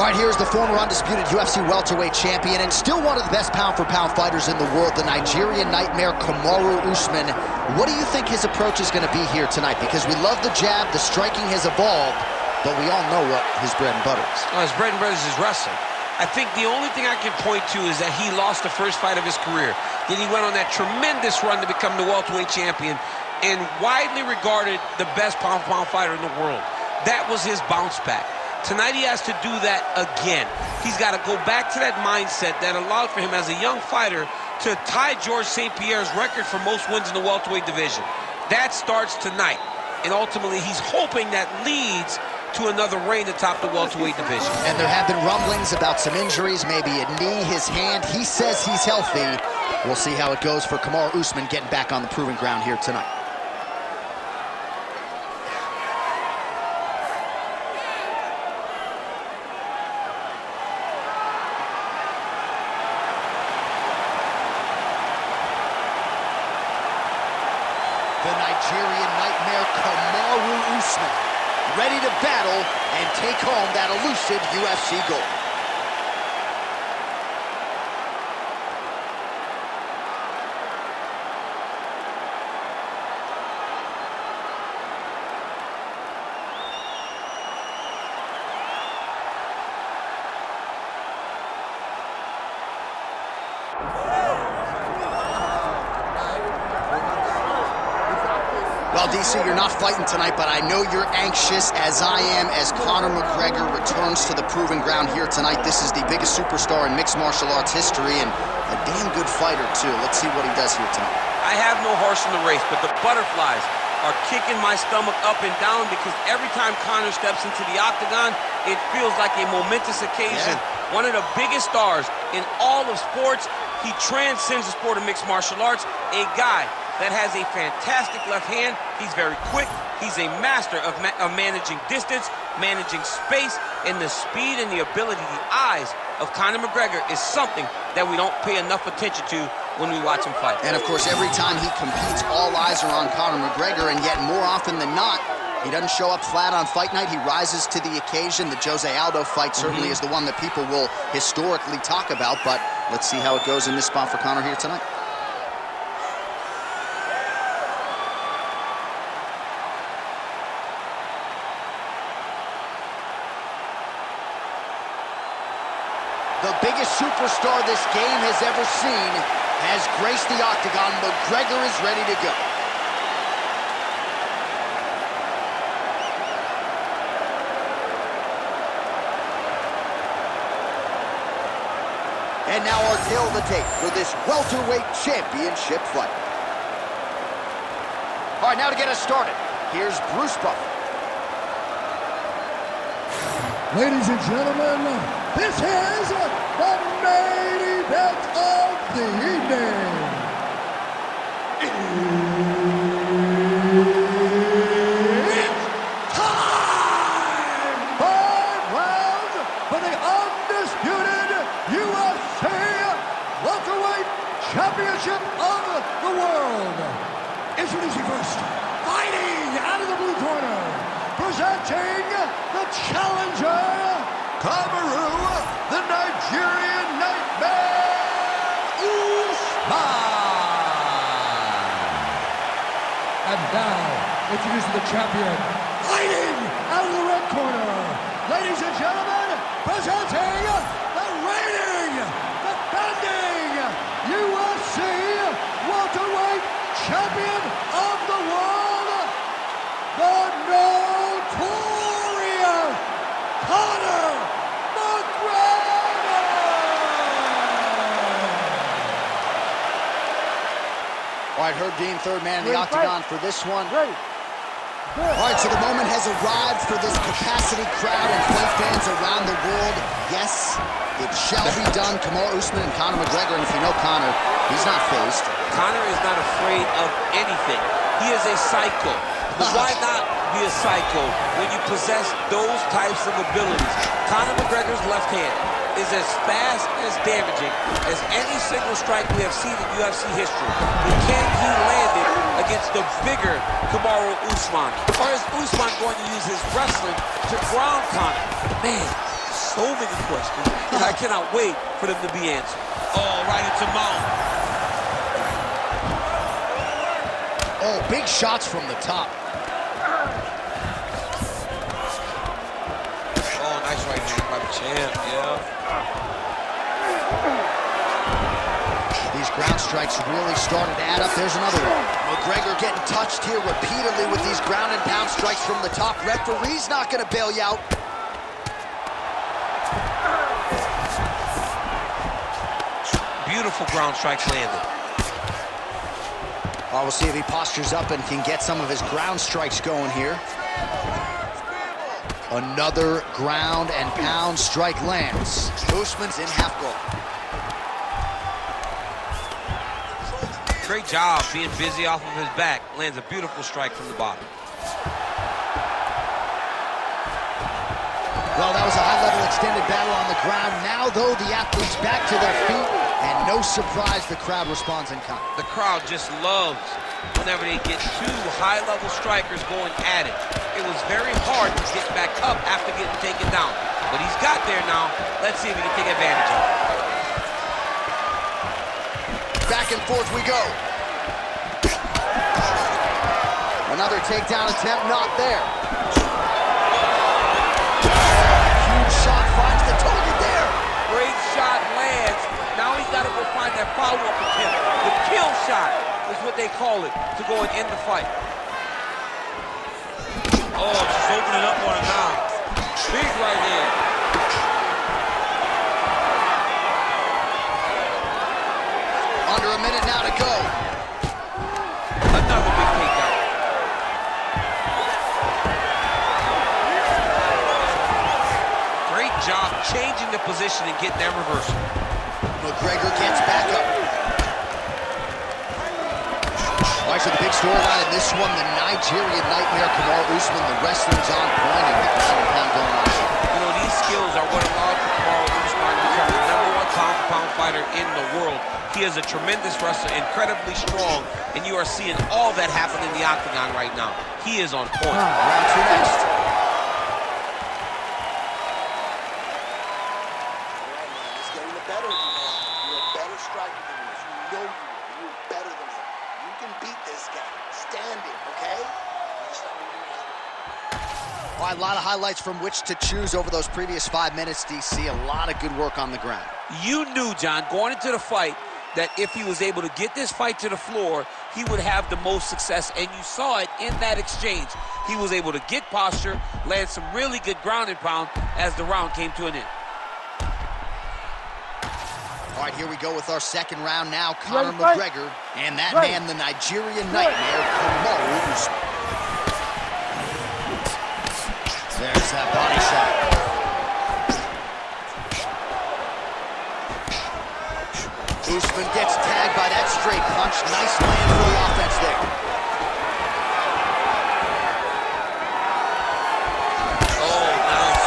All right, here's the former undisputed UFC welterweight champion and still one of the best pound-for-pound fighters in the world, the Nigerian nightmare, Kamaru Usman. What do you think his approach is going to be here tonight? Because we love the jab, the striking has evolved, but we all know what his bread and butter is. Well, his bread and butter is his wrestling. I think the only thing I can point to is that he lost the first fight of his career. Then he went on that tremendous run to become the welterweight champion and widely regarded the best pound-for-pound fighter in the world. That was his bounce back. Tonight he has to do that again. He's got to go back to that mindset that allowed for him as a young fighter to tie George St. Pierre's record for most wins in the welterweight division. That starts tonight. And ultimately he's hoping that leads to another reign atop the welterweight division. And there have been rumblings about some injuries, maybe a knee, his hand. He says he's healthy. We'll see how it goes for Kamaru Usman getting back on the proving ground here tonight. The Nigerian nightmare, Kamaru Usman, ready to battle and take home that elusive UFC gold. Well, DC, you're not fighting tonight, but I know you're anxious, as I am, as Conor McGregor returns to the proving ground here tonight. This is the biggest superstar in mixed martial arts history, and a damn good fighter, too. Let's see what he does here tonight. I have no horse in the race, but the butterflies are kicking my stomach up and down because every time Conor steps into the octagon, it feels like a momentous occasion. Yeah. One of the biggest stars in all of sports. He transcends the sport of mixed martial arts. A guy that has a fantastic left hand. He's very quick. He's a master of managing distance, managing space, and the speed and the ability, the eyes of Conor McGregor is something that we don't pay enough attention to when we watch him fight. And of course, every time he competes, all eyes are on Conor McGregor, and yet more often than not, he doesn't show up flat on fight night. He rises to the occasion. The Jose Aldo fight certainly is the one that people will historically talk about, but let's see how it goes in this spot for Conor here tonight. The biggest superstar this game has ever seen has graced the octagon. McGregor is ready to go. And now our tale of the tape for this welterweight championship fight. All right, now to get us started, here's Bruce Buffer. Ladies and gentlemen, this is the main event of the evening. It's time! 5 rounds for the undisputed UFC welterweight championship of the world. Introducing first, fighting out of the blue corner, presenting the challenger, Kamaru, the Nigerian nightmare, Usman. And now, introducing the champion, fighting out of the red corner, ladies and gentlemen, presenting the reigning, defending UFC welterweight champion of the world, the notorious Conor McGregor! All right, Herb Dean, third man in the octagon for this one. All right, so the moment has arrived for this capacity crowd and fight fans around the world. Yes, it shall be done. Kamaru Usman and Conor McGregor, and if you know Conor, he's not fazed. Conor is not afraid of anything. He is a psycho. But why not be a psycho when you possess those types of abilities? Conor McGregor's left hand is as fast and as damaging as any single strike we have seen in UFC history. But can he land it against the bigger Kamaru Usman? Or is Usman going to use his wrestling to ground Conor? Man, so many questions, and I cannot wait for them to be answered. Oh, right into mount. Oh, big shots from the top. Oh, nice right hand by the champ, yeah. These ground strikes really started to add up. There's another one. McGregor getting touched here repeatedly with these ground and pound strikes from the top. Referee's not going to bail you out. Beautiful ground strikes landed. We'll see if he postures up and can get some of his ground strikes going here. Another ground and pound strike lands. Usman's in half guard. Great job being busy off of his back. Lands a beautiful strike from the bottom. Well, that was a high-level extended battle on the ground. Now, though, the athletes back to their feet, and no surprise, the crowd responds in kind. The crowd just loves whenever they get two high-level strikers going at it. It was very hard to get back up after getting taken down, but he's got there now. Let's see if he can take advantage of it. Back and forth we go. Another takedown attempt, not there. Huge shot finds the target there. Great shot lands. Now he's got to go find that follow-up attempt. The kill shot is what they call it, to go and end the fight. Oh, just opening up on him now. Big right hand. Under a minute now to go. Another big takedown. Great job changing the position and getting that reversal. McGregor gets back up. All right, so the big storyline in this one, the Nigerian Nightmare, Kamaru Usman, the wrestling's on point and the ground and pound going on. You know, these skills are what allowed Kamaru Usman to become the #1 pound-for-pound fighter in the world. He is a tremendous wrestler, incredibly strong, and you are seeing all that happen in the octagon right now. He is on point. Round two next. He's getting the better of you, man. You're a better striker than he is. You know you are. You're better than him. You can beat this guy. Stand it, okay? All right, a lot of highlights from which to choose over those previous 5 minutes, DC. A lot of good work on the ground. You knew, John, going into the fight, that if he was able to get this fight to the floor, he would have the most success, and you saw it in that exchange. He was able to get posture, land some really good ground and pound as the round came to an end. All right, here we go with our second round now. Conor McGregor and that man, the Nigerian Nightmare, Kamaru Usman. There's that body shot. Usman gets tagged by that straight punch. Nice land for the offense there. Oh, nice.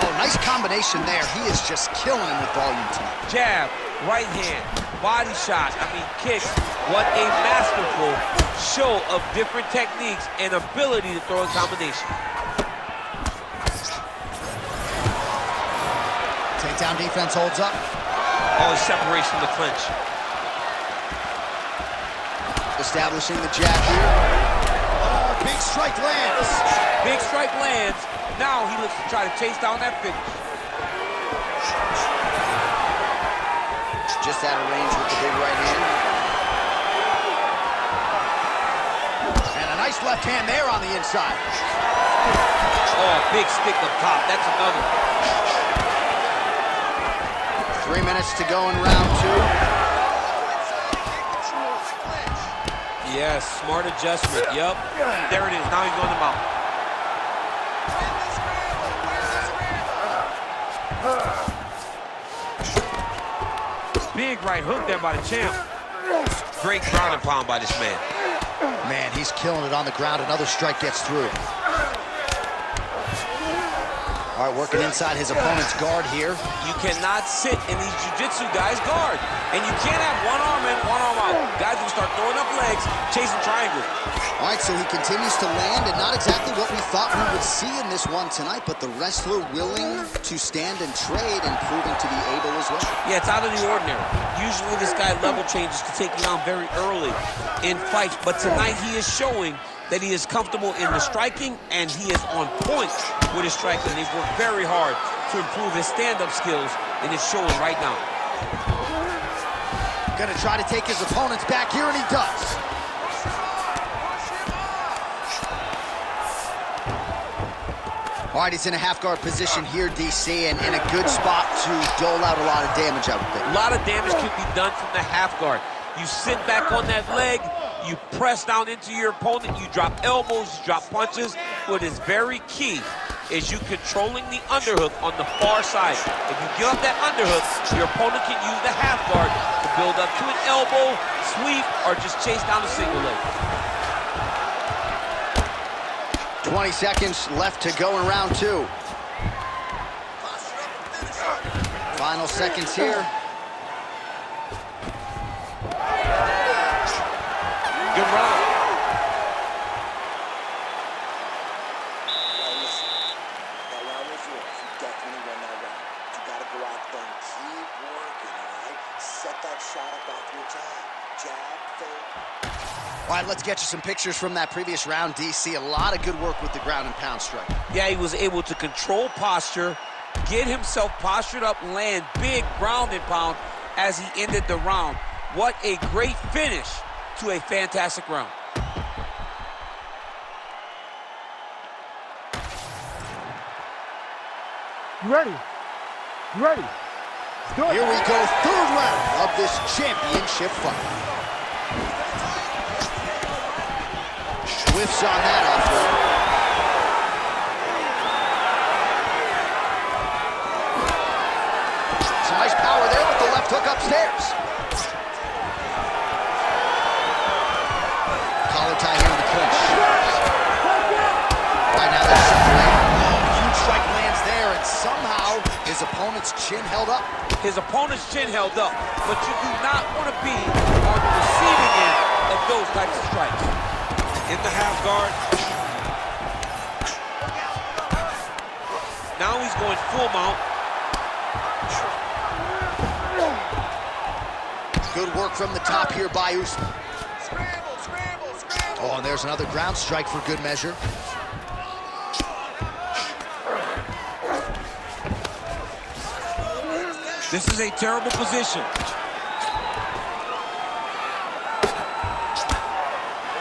Oh, nice combination there. He is just killing him with volume tonight. Jab, right hand, body shot, kicks. What a masterful show of different techniques and ability to throw in combination. Takedown defense holds up. Oh, separation from the clinch. Establishing the jab here. Oh, big strike lands. Big strike lands. Now he looks to try to chase down that finish. Just out of range with the big right hand. And a nice left hand there on the inside. Oh, big stick up top. That's another. 3 minutes to go in round two. Yes, smart adjustment. Yep. There it is. Now he's going to mount. Big right hook there by the champ. Great ground and pound by this man. Man, he's killing it on the ground. Another strike gets through. All right, working inside his opponent's guard here. You cannot sit in these jiu-jitsu guys' guard. And you can't have one arm in, one arm out. Guys will start throwing up legs, chasing triangles. All right, so he continues to land, and not exactly what we thought we would see in this one tonight, but the wrestler willing to stand and trade and proving to be able as well. Yeah, it's out of the ordinary. Usually this guy level changes to take you down very early in fights, but tonight he is showing that he is comfortable in the striking, and he is on point with his striking. He's worked very hard to improve his stand-up skills, and it's showing right now. Gonna try to take his opponents back here, and he does. All right, he's in a half-guard position here, DC, and in a good spot to dole out a lot of damage, I would think. A lot of damage can be done from the half-guard. You sit back on that leg, you press down into your opponent, you drop elbows, you drop punches. What is very key is you controlling the underhook on the far side. If you give up that underhook, your opponent can use the half guard to build up to an elbow, sweep, or just chase down a single leg. 20 seconds left to go in round 2. Final seconds here. Good round. Now listen, that round was yours. You definitely won that round. You gotta go out there and keep working, all right? Set that shot up off your jab. Jab, fake. All right, let's get you some pictures from that previous round, DC. A lot of good work with the ground and pound strike. Yeah, he was able to control posture, get himself postured up, land big ground and pound as he ended the round. What a great finish to a fantastic round. You ready? You ready? Let's do it. Here we go, third round of this championship fight. Whiffs on that offload. Some nice power there with the left hook upstairs. Collar tie here in the clinch. Right now they're separated. Huge strike lands there, and somehow his opponent's chin held up. His opponent's chin held up, but you do not want to be on the receiving end of those types of strikes. In the half guard. Now he's going full mount. Good work from the top here by Usman. Oh, and there's another ground strike for good measure. This is a terrible position.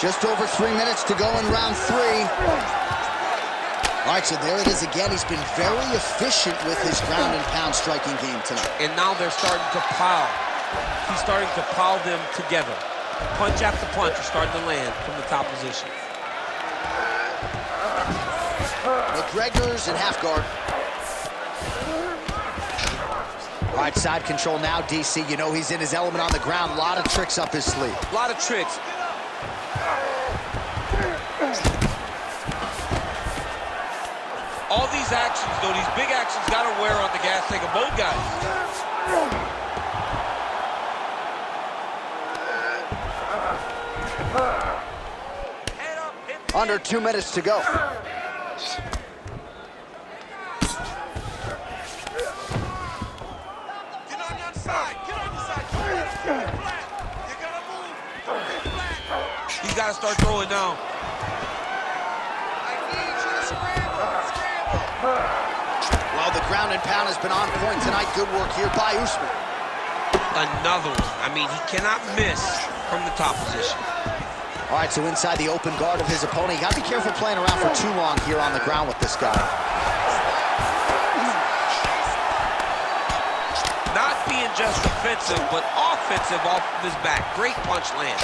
Just over 3 minutes to go in round 3. All right, so there it is again. He's been very efficient with his ground and pound striking game tonight. And now they're starting to pile. He's starting to pile them together. Punch after punch is starting to land from the top position. McGregor's in half guard. All right, side control now, DC. You know he's in his element on the ground. A lot of tricks up his sleeve. A lot of tricks. All these actions, though, these big actions got to wear on the gas tank of both guys. Under 2 minutes to go. Get on your side. Get on your side. You gotta move. Don't get flat. He's got to start throwing down. I need you to scramble. Well, the ground and pound has been on point tonight. Good work here by Usman. Another one. I mean, he cannot miss from the top position. All right, so inside the open guard of his opponent. You got to be careful playing around for too long here on the ground with this guy. Not being just defensive, but offensive off of his back. Great punch lands.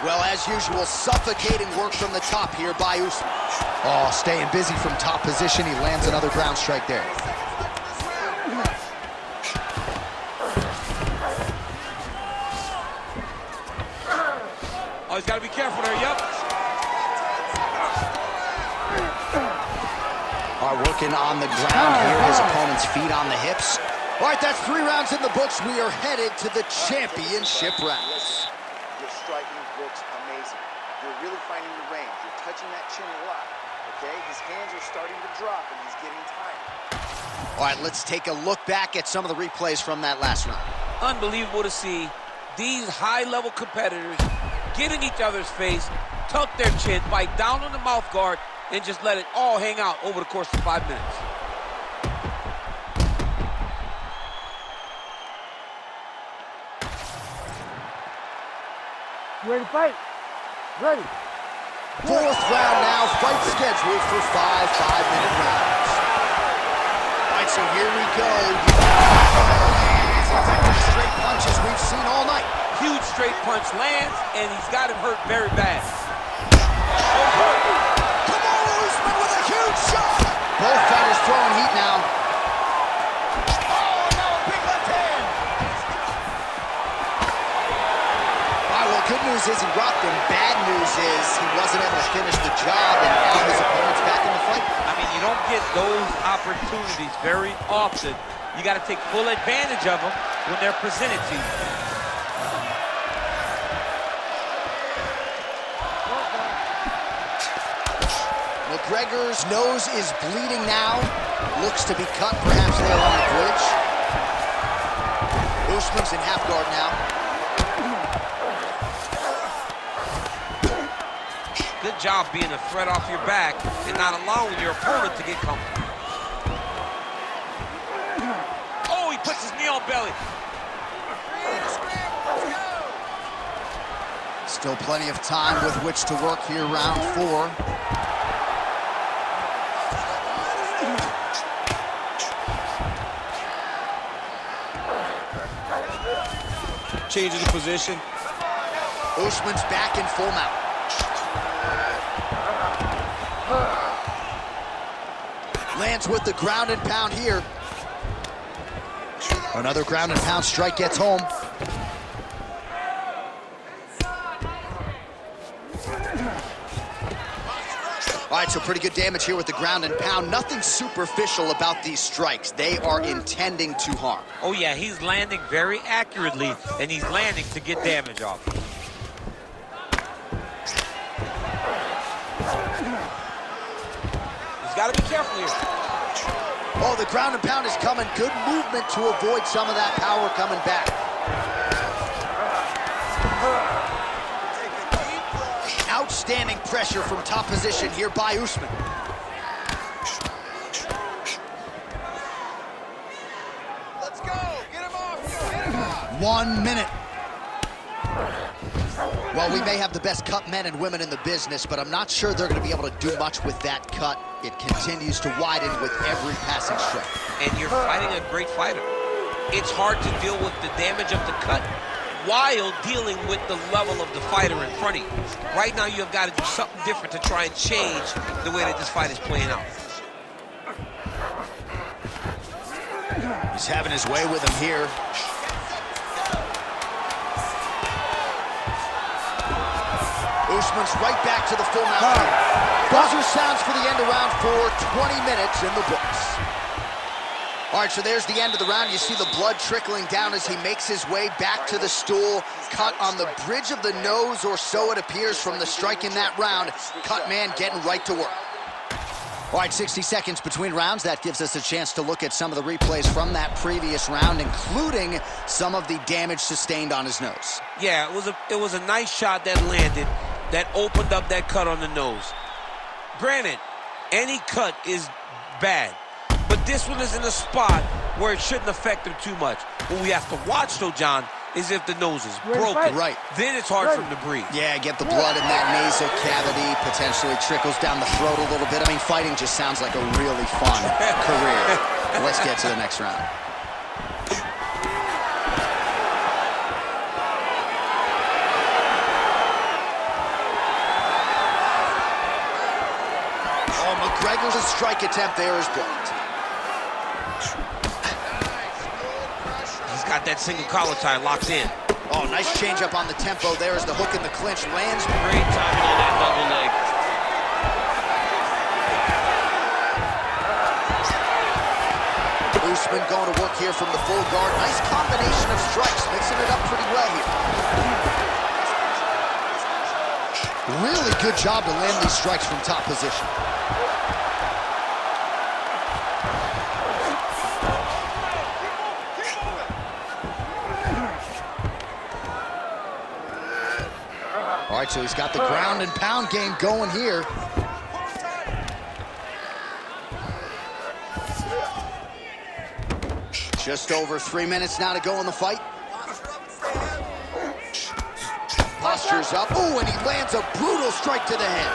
Well, as usual, suffocating work from the top here by Usman. Oh, staying busy from top position. He lands another ground strike there. Oh, he's got to be careful there, yep. start working on the ground here. His opponent's feet on the hips. All right, that's 3 rounds in the books. We are headed to the championship rounds. Your striking looks amazing. You're really finding the range. You're touching that chin a lot, okay? His hands are starting to drop, and he's getting tired. All right, let's take a look back at some of the replays from that last round. Unbelievable to see these high-level competitors get in each other's face, tuck their chin, bite down on the mouth guard, and just let it all hang out over the course of 5 minutes. Ready to fight? Ready. 4th round now, fight scheduled for 5 5-minute rounds. All right, so here we go. Straight punches we've seen all night. Huge straight punch lands, and he's got him hurt very bad. Kamaru Usman with a huge shot. Both fighters throwing heat now. Oh, no, big left hand. All right, well, good news is he rocked him. Bad news is he wasn't able to finish the job, and now his opponent's back in the fight. I mean, you don't get those opportunities very often. You got to take full advantage of them when they're presented to you. McGregor's nose is bleeding now. Looks to be cut, perhaps there on the bridge. Usman's in half guard now. Good job being a threat off your back and not allowing your opponent to get comfortable. Oh, he puts his knee on belly. Still plenty of time with which to work here, round 4. Changing the position. Usman's back in full mount. Lands with the ground and pound here. Another ground and pound strike gets home. All right, so pretty good damage here with the ground and pound. Nothing superficial about these strikes. They are intending to harm. Oh, yeah, he's landing very accurately, and he's landing to get damage off. He's got to be careful here. Oh, the ground and pound is coming. Good movement to avoid some of that power coming back. Outstanding pressure from top position here by Usman. Let's go! Get him off! Get him off! 1 minute. Well, we may have the best cut men and women in the business, but I'm not sure they're going to be able to do much with that cut. It continues to widen with every passing strike. And you're fighting a great fighter. It's hard to deal with the damage of the cut while dealing with the level of the fighter in front of you. Right now, you have got to do something different to try and change the way that this fight is playing out. He's having his way with him here. Usman's right back to the full mount. Buzzer sounds for the end of round 4, 20 minutes in the books. All right, so there's the end of the round. You see the blood trickling down as he makes his way back to the stool. Cut on the bridge of the nose, or so it appears from the strike in that round. Cut man getting right to work. All right, 60 seconds between rounds. That gives us a chance to look at some of the replays from that previous round, including some of the damage sustained on his nose. Yeah, it was a nice shot that landed, that opened up that cut on the nose. Granted, any cut is bad, but this one is in a spot where it shouldn't affect him too much. What we have to watch, though, John, is if the nose is broken. Right. Then it's hard for him to breathe. Yeah, get the blood in that nasal cavity, potentially trickles down the throat a little bit. I mean, fighting just sounds like a really fun career. Let's get to the next round. Oh, McGregor's strike attempt there is blocked. He's got that single collar tie locked in. Oh, nice change up on the tempo. There is the hook in the clinch. Lands. Great timing on that double leg. Usman going to work here from the full guard. Nice combination of strikes, mixing it up pretty well here. Really good job to land these strikes from top position. All right, so he's got the ground and pound game going here. Just over 3 minutes now to go in the fight. Posture's up. Ooh, and he lands a brutal strike to the head.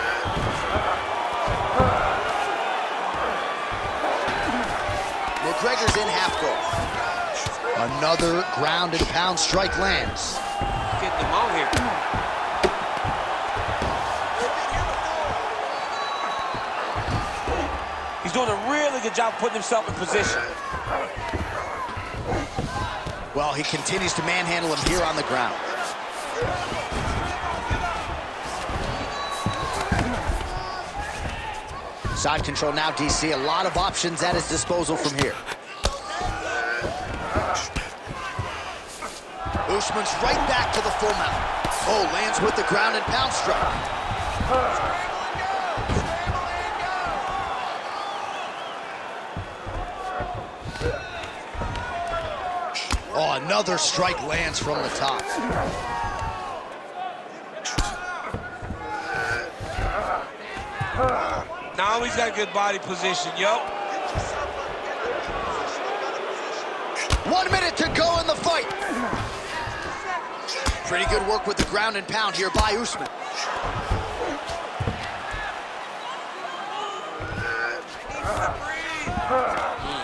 McGregor's in half guard. Another ground and pound strike lands. Getting him out here. He's doing a really good job putting himself in position. Well, he continues to manhandle him here on the ground. Side control now, DC. A lot of options at his disposal from here. Usman's right back to the full mount. Oh, lands with the ground and pound strike. Oh, another strike lands from the top. Now he's got a good body position, yo. 1 minute to go in the fight. Pretty good work with the ground and pound here by Usman.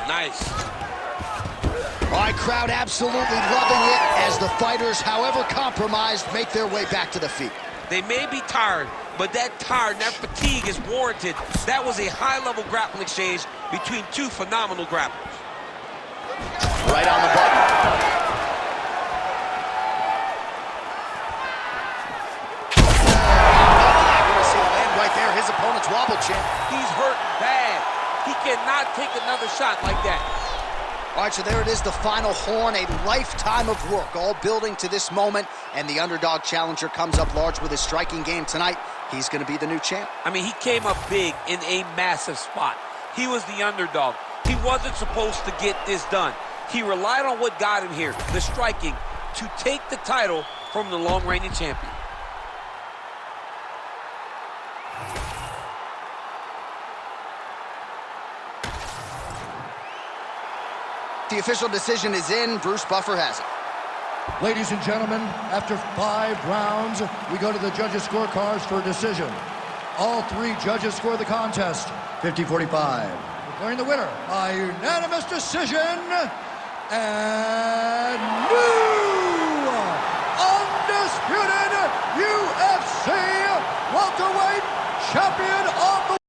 Nice. All right, crowd absolutely loving it as the fighters, however compromised, make their way back to the feet. They may be tired, but that tired, that fatigue is warranted. That was a high-level grappling exchange between two phenomenal grapplers. Right on the button. Accuracy to land right there. His opponent's wobble champ. He's hurt bad. He cannot take another shot like that. All right, so there it is, the final horn, a lifetime of work, all building to this moment, and the underdog challenger comes up large with his striking game tonight. He's going to be the new champ. I mean, he came up big in a massive spot. He was the underdog. He wasn't supposed to get this done. He relied on what got him here, the striking, to take the title from the long-reigning champion. The official decision is in. Bruce Buffer has it. Ladies and gentlemen, after 5 rounds, we go to the judges' scorecards for a decision. All 3 judges score the contest 50-45. Declaring the winner by unanimous decision and new undisputed UFC welterweight champion of the